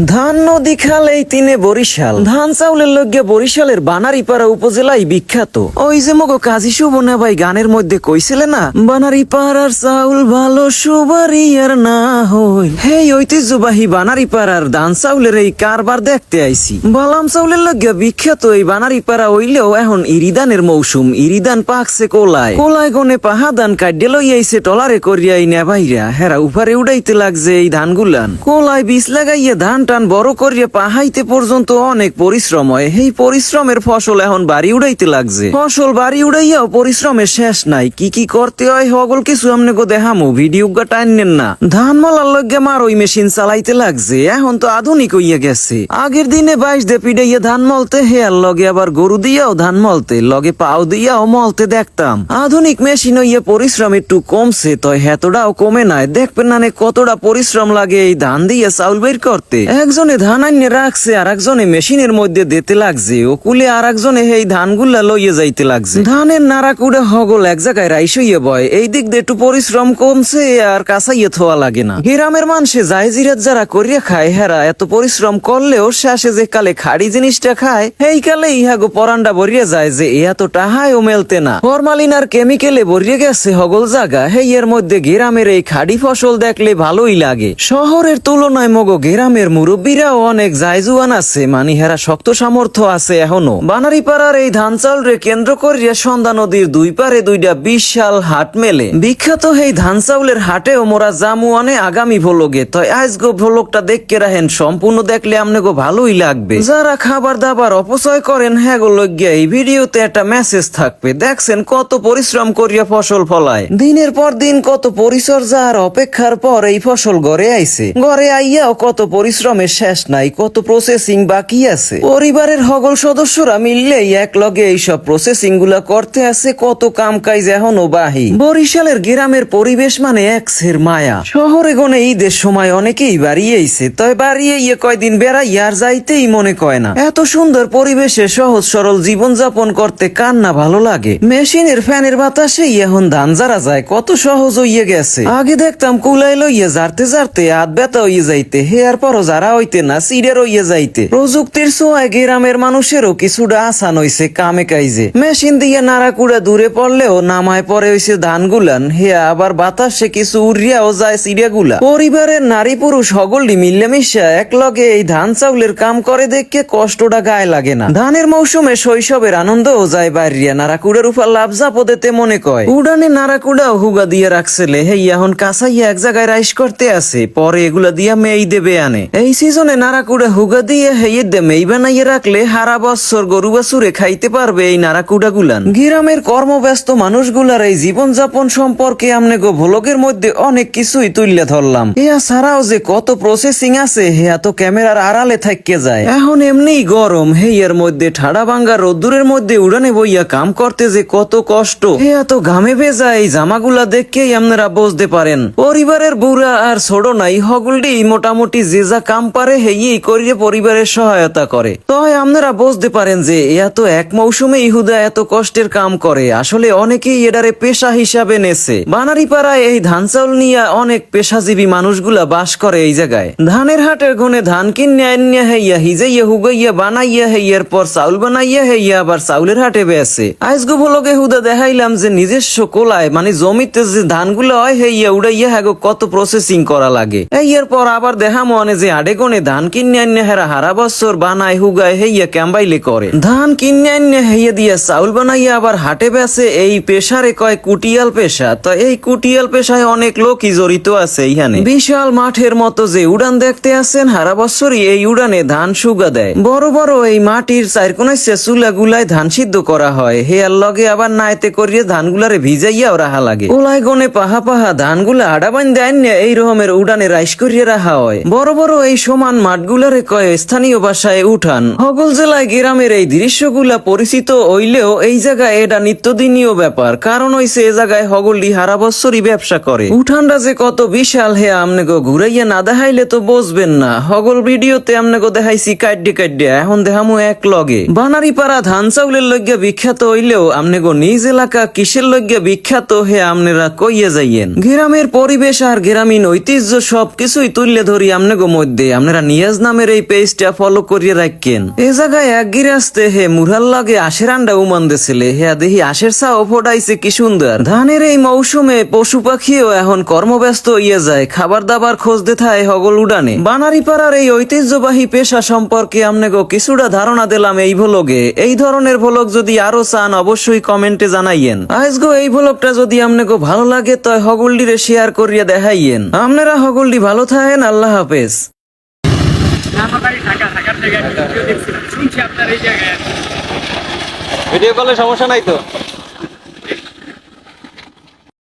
ধান নদী খাল এই তিনে বরিশাল। ধান চাউলের লগ্গে বরিশালের বানারীপাড়া উপজেলায় বিখ্যাত। ওই যে মগো কাজী সুবনা ভাই গানের মধ্যে কইছিলে না, বানারীপাড়ার চাউল ভালো সুবারি আর না হই। হেই ঐতিহ্যবাহী বানারীপাড়ার ধান চাউলের এই কারবার দেখতে আইছি। বালাম চাউলের লগ্গে বিখ্যাত এই বানারীপাড়া হইলেও এখন ইরিদানের মৌসুম। ইরিদান পাকছে কোলায় কোলায় গনে পাহা ধান কাটে লই আইছে টলারে করিয়াই নেভাইরা হেরা উপারে উড়াইতে লাগছে এই ধানগুলান। কোলায় বীজ লাগাইয়া ধান টান বড় করিয়া পাহাইতে পর্যন্ত অনেক পরিশ্রম হয়। এই পরিশ্রমের ফসল এখন বাড়ি উড়াইতে লাগছে। ফসল বাড়ি উড়াইয়াও পরিশ্রমের শেষ নাই। কি কি করতে হয় হগল কিছু আমনে গো দেখামো, ভিডিও গা টাইনেন না। ধান মলার লগে মার ওই মেশিন চালাইতে লাগছে। এখন তো আধুনিক হইয়া গেছে। আগের দিনে 22 দিয়ে পিড়াইয়া ধান মলতে, হেয়ার লগে আবার গরু দিয়াও ধান মলতে, লগে পাও দিয়াও মলতে দেখতাম। আধুনিক মেশিন হইয়া পরিশ্রম একটু কমছে, তয় হেতটাও কমে নাই। দেখবেন না কতটা পরিশ্রম লাগে এই ধান দিয়ে চাউল বের করতে। একজনে ধান আইনে রাখছে, আর একজনে মেশিনের মধ্যে দিতে লাগছে। ওকুলে আর একজনে এই ধানগুলা লইয়ে যাইতে লাগছে। ধানের নাড়া কুড়ে হগল এক জায়গায় রাইস হইয়া বয়। এই দিক দিয়ে একটু পরিশ্রম কমছে, আর কাঁচাইয়া থোয়া লাগে না। গ্রামের মানুষে যায় জিরাত যারা করিয়া খায়, হেরা এত পরিশ্রম করলেও শেষে যে কালে খাড়ি জিনিসটা খায়, এই কালে ইহাগো পরান্ডা ভরিয়া যায় যে এত টাহায়ও মেলতে না। ফরমালিন আর কেমিক্যালে ভরিয়ে গেছে হগল জায়গা। হেই এর মধ্যে গ্রামের এই খাড়ি ফসল দেখলে ভালোই লাগে। শহরের তুলনায় মগো গ্রামের মুরব্বীরাও অনেক জায়জুয়ান আছে, মানে হেরা শক্ত সামর্থ্য আছে এখনো। বানারীপাড়ার এই ধান চাউল রে কেন্দ্র করিয়া সন্ধ্যা নদীর দুই পারে দুইটা বিশাল হাট মেলে। বিখ্যাত এই ধান চাউলের হাটেও মোরা জামু অনে আগামী ভ্লগে। তয় আজগো ভ্লগটা দেখকে রাহেন, সম্পূর্ণ দেখলে আমনেগো ভালোই লাগবে। যারা খাবার দাবার অপচয় করেন হ্যাগো লগ্যা এই ভিডিওতে একটা মেসেজ থাকবে। দেখছেন কত পরিশ্রম করিয়া ফসল ফলায়, দিনের পর দিন কত পরিচর্যা আর অপেক্ষার পর এই ফসল ঘরে আইছে। ঘরে আইয়াও কত পরিশ্রমের শেষ নাই, কত প্রসেসিং বাকি আছে। পরিবারের হগল সদস্যরা মিললেই এক লগে এইসব প্রসেসিং গুলা করতে আছে। কত কাম কাজ এখনো বাহি। বরিশালের গ্রামের পরিবেশ মানে একসের মায়া। শহরে গনে ঈদের সময় অনেকেই বাড়িয়েছে, তবে বাড়িয়ে কয়দিন বেড়াই আর যাইতেই মনে কয় না। এত সুন্দর পরিবেশে সহজ সরল জীবন যাপন করতে কার না ভালো লাগে। মেশিনের ফ্যানের বাতাসেই এখন ধান যারা যায় কত সহজ হইয়ে গেছে। আগে দেখতাম কুলাই লইয়া জারতে জারতে হাত ব্যথা হইয়ে যাইতে, হেয়ার পরও যারা হইতে না সিডের হইয়ে যাইতে। প্রযুক্তির ছোঁয়ায় গ্রামের মানুষেরও কিছুটা আসান হইছে কামে কাইজে। মেশিন দিয়ে নাড়া কুড়া দূরে পড়লেও নামায় পরে হইছে ধান গুলান, হেয়া আবার বাতাসে কিছু উড়িয়াও যায় সিডিয়া গুলা। পরিবারের নারী পুরুষ হগলটি মিলেমিশা এক লগে এই ধান চাউলের কাম করে দেখে কষ্টটা গায়ে লাগে না। ধানের মৌসুমে শৈশবের আনন্দও যায় বাইরিয়া। নাড়াকুড়ার উপর লাভ জাপদেতে মনে কয়। উড়ানে নাড়াকুড়াও হুগা দিয়ে রাখছেলে, হেই এখন কাঁচাইয়া এক জায়গায় রাইস করতে আছে, পরে এগুলা দিয়া মেই দেবে আনে। এই সিজনে নাড়াকুড়া হুগা দিয়ে হেয়ে দে মেই বানাইয়ে রাখলে হারা বছর গরু বাছুরে খাইতে পারবে এই নাড়াকুড়া গুলান। গ্রামের কর্মব্যস্ত মানুষগুলার এই জীবন যাপন সম্পর্কে আমনে গো ভ্লগের মধ্যে অনেক কিছুই তুললে ধরলাম। ইয়া ছাড়াও যে কত প্রসেসিং আছে হেয়া তো ক্যামেরার আড়ালে থাকতে যায়। এখন এমনিই গরম, হেয়ার মধ্যে ঠাড়া ভাঙ্গা রোদ্দুরের মধ্যে উড়ানে বইয়া কাম করতে যে কত কষ্ট, হেয়া তো ঘামে ভেজা। এই জামাগুলা দেখেই আপনারা বুঝতে পারেন। পরিবারের বুড়া আর ছোট নাই, হগলটি মোটামুটি যে যা কাম পারে হেই করিয়ে পরিবারের সহায়তা করে। তয় আপনারা বুঝতে পারেন যে এয়া তো এক মৌসুমে ইহুদা এত কষ্টের কাম করে। আসলে অনেকেই এটারে পেশা হিসাবে নেছে। বানারীপাড়ায় এই ধান চাউল নিয়ে অনেক পেশাজীবী মানুষগুলা বাস করে এই জায়গায়। ধানের হাটের গুনে ধান কিনে আনিয়া হেইয়া হিজাইয়া হুগাইয়া বানাইয়া হেইয়ার পর চাউল বানাইয়া হেইয়া আবার চাউলের হাটে বেছে। আজগো ভ্লগে হুদা দেখাইলাম যে নিজস্ব কোলায় মানে জমিতে যে ধানগুলো হয় হেইয়া উড়াইয়া হ্যাগো কত প্রসেসিং করা লাগে। এর পর আবার দেখা মনে যে আডে গনে ধান কিনে আনিয়া হেরা হারা বছর বানায় হুগায় হেইয়া ক্যাম্বাইলে করে। ধান কিনে আনিয়া হেইয়া দিয়া চাউল বানাইয়া আবার হাটে বেছে। এই পেশারে কয় কুটিয়াল পেশা। তো এই কুটিয়াল পেশায় অনেক লোকই জড়িত আছে। এইখানে বিশাল মাঠের মতো যে উড়ান দেখতে আছেন, হারা বছরই এই উড়ানে ধান সুগা দেয়। বড় বড় এই মাটির চারকোনাইছে চুলা গুলায় ধান সিদ্ধ করা হয়। হেয়ার লগে আবার নাইতে করিয়ে ধানগুলারে ভিজাইয়াও রাখা লাগে। ওলাই গনে পাহা পাহা ধানগুলা আডা বান দেন এই রকমের উড়ানে রাইস করিয়ে রাখা হয়। বড় বড় এই সমান মাঠগুলারে কয় স্থানীয় ভাষায় উঠান। হগল জেলায় গ্রামের এই দৃশ্যগুলা পরিচিত হইলেও এই জায়গায় এটা নিত্যদিনীয় ব্যাপার। কারণ হইছে এ জায়গায় হগলটি হারা বছরই ব্যবসা করে। উঠানটা যে কত বিশাল হে আমনে গো ঘুরাইয়া না দেখাইলে তো বুঝবেন না। হগল ভিডিওতে আমনে গো দেখাইছি কাইডে কাইডে, এখন দেখামু এক লগে। বানারীপাড়া ধান চাউলের লগ্যা বিখ্যাত হইলেও আমনে গো নিজ এলাকা কিসের লগ্যা বিখ্যাত হে আমনেরা কইয়া যাইয়েন। গ্রামের পরিবেশ আর গ্রামীণ ঐতিহ্য সবকিছুই তুললে ধরি আমনে গো মধ্যে। আপনারা নিয়াজ নামের এই পেজটা ফলো করিয়ে রাখেন। এ জায়গায় এক গিরাস্তে হে মুরাল লাগে আশের আন্ডা উমান দিছিলে হে দেখি আশের চাও ফোটাইছে কি সুন্দর। ধানের এই মৌসুমে পশু পাখিও এখন কর্মব্যস্ত হইয়া যায়, খাবার দাবার খোঁজ দেথায় হগল উডানে। বানারীপাড়ার এই ঐতিহ্যবাহী পেশা সম্পর্কে আমনেগো কিছুটা ধারণা দিলাম এই ভ্লগে। এই ধরনের ভ্লগ যদি আরো চান অবশ্যই কমেন্টে জানাইয়েন। আজগো এই ভ্লগটা যদি আমনেগো ভালো লাগে তয় হগলডিরে শেয়ার করিয়া দেখাইয়েন। আপনারা হগলডি ভালো থাকেন, আল্লাহ হাফেজ। ভিডিও কলে সমস্যা নাই তো?